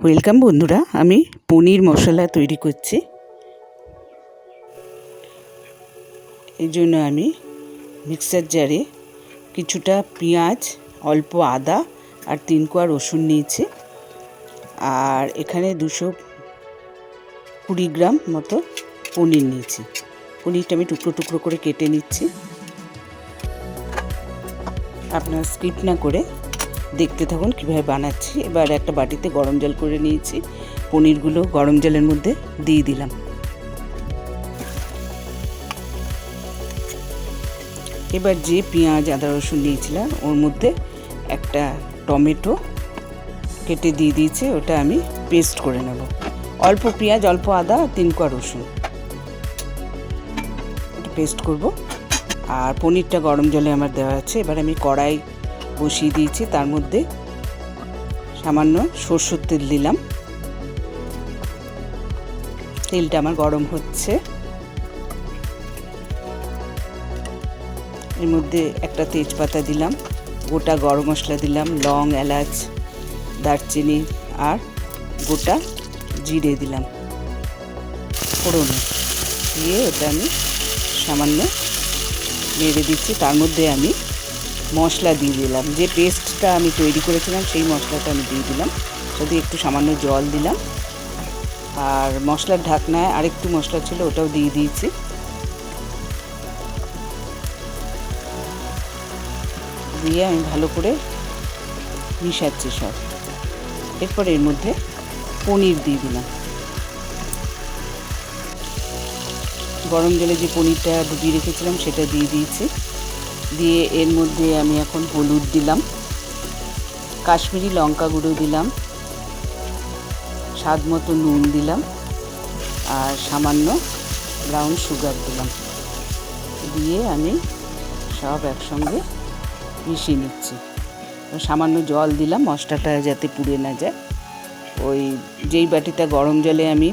Welcome বন্ধুরা, আমি পনির মশলা তৈরি করছি। এই জন্য আমি মিক্সার জারে কিছুটা পেঁয়াজ, অল্প আদা আর 3 কোয়া রসুন নিয়েছি। আর এখানে 220 গ্রাম মতো পনির নিয়েছি। পনিরটা আমি টুকরো টুকরো করে কেটে নিচ্ছি। আপনারা স্কিপ না করে দেখতে থাকুন কীভাবে বানাচ্ছি। এবার একটা বাটিতে গরম জল করে নিয়েছি। পনিরগুলো গরম জলের মধ্যে দিয়ে দিলাম। এবার যে পেঁয়াজ আদা রসুন নিয়েছিলাম ওর মধ্যে একটা টমেটো কেটে দিয়ে দিয়েছি, ওটা আমি পেস্ট করে নেব। অল্প পেঁয়াজ, অল্প আদা, 3 কোয়া রসুন পেস্ট করব। আর পনিরটা গরম জলে আমার দেওয়া আছে। এবার আমি কড়াই বসিয়ে দিয়েছি, তার মধ্যে সামান্য সরষের তেল দিলাম। তেলটা আমার গরম হচ্ছে। এর মধ্যে একটা তেজপাতা দিলাম, গোটা গরম মশলা দিলাম, লং, এলাচ, দারচিনি আর গোটা জিরে দিলাম ফোড়নে দিয়ে ওটা আমি সামান্য নেড়ে দিচ্ছি। তার মধ্যে আমি মশলা দিয়ে দিলাম, যে পেস্টটা আমি তৈরি করেছিলাম সেই মশলাটা আমি দিয়ে দিলাম। সাথে একটু সামান্য জল দিলাম। আর মশলার ঢাকনায় আরেকটু মশলা ছিল, ওটাও দিয়ে দিয়েছি। দিয়ে আমি ভালো করে মিশাচ্ছি সব। এরপর এর মধ্যে পনির দিয়ে দিলাম। গরম জলে যে পনিরটা ডুবিয়ে রেখেছিলাম সেটা দিয়ে দিয়েছি। দিয়ে এর মধ্যে আমি এখন হলুদ দিলাম, কাশ্মীরি লঙ্কা গুঁড়ো দিলাম, স্বাদ মতো নুন দিলাম আর সামান্য ব্রাউন সুগার দিলাম। দিয়ে আমি সব একসঙ্গে মিশিয়ে নিচ্ছি। সামান্য জল দিলাম মশলাটা যাতে পুড়ে না যায়। ওই যেই বাটিটা গরম জলে আমি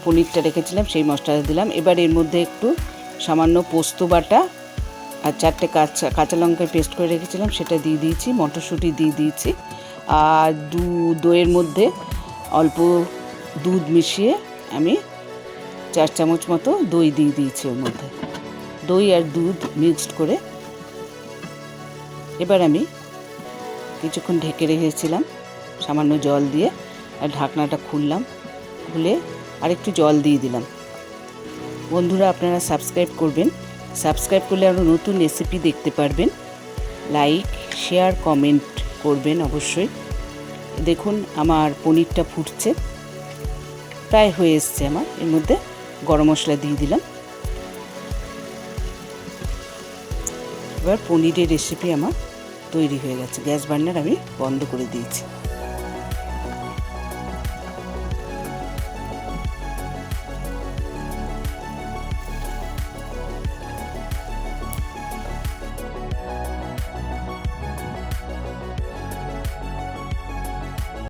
পনিরটা রেখেছিলাম সেই মশলাটা দিলাম। এবার এর মধ্যে একটু সামান্য পোস্ত বাটা আর 4টে কাঁচা লঙ্কা পেস্ট করে রেখেছিলাম সেটা দিয়ে দিয়েছি, মটরশুঁটি দিয়ে দিয়েছি। আর দইয়ের মধ্যে অল্প দুধ মিশিয়ে আমি 4 চামচ মতো দই দিয়ে দিয়েছি ওর মধ্যে। দই আর দুধ মিক্সড করে এবার আমি কিছুক্ষণ ঢেকে রেখেছিলাম সামান্য জল দিয়ে। আর ঢাকনাটা খুললাম, খুলে আরেকটু জল দিয়ে দিলাম। বন্ধুরা, আপনারা সাবস্ক্রাইব করবেন। সাবস্ক্রাইব করলে আরও নতুন রেসিপি দেখতে পারবেন। লাইক, শেয়ার, কমেন্ট করবেন অবশ্যই। দেখুন আমার পনিরটা ফুটছে, প্রায় হয়ে এসছে আমার। এর মধ্যে গরম মশলা দিয়ে দিলাম। এবার পনিরের রেসিপি আমার তৈরি হয়ে গেছে। গ্যাস বার্নার আমি বন্ধ করে দিয়েছি।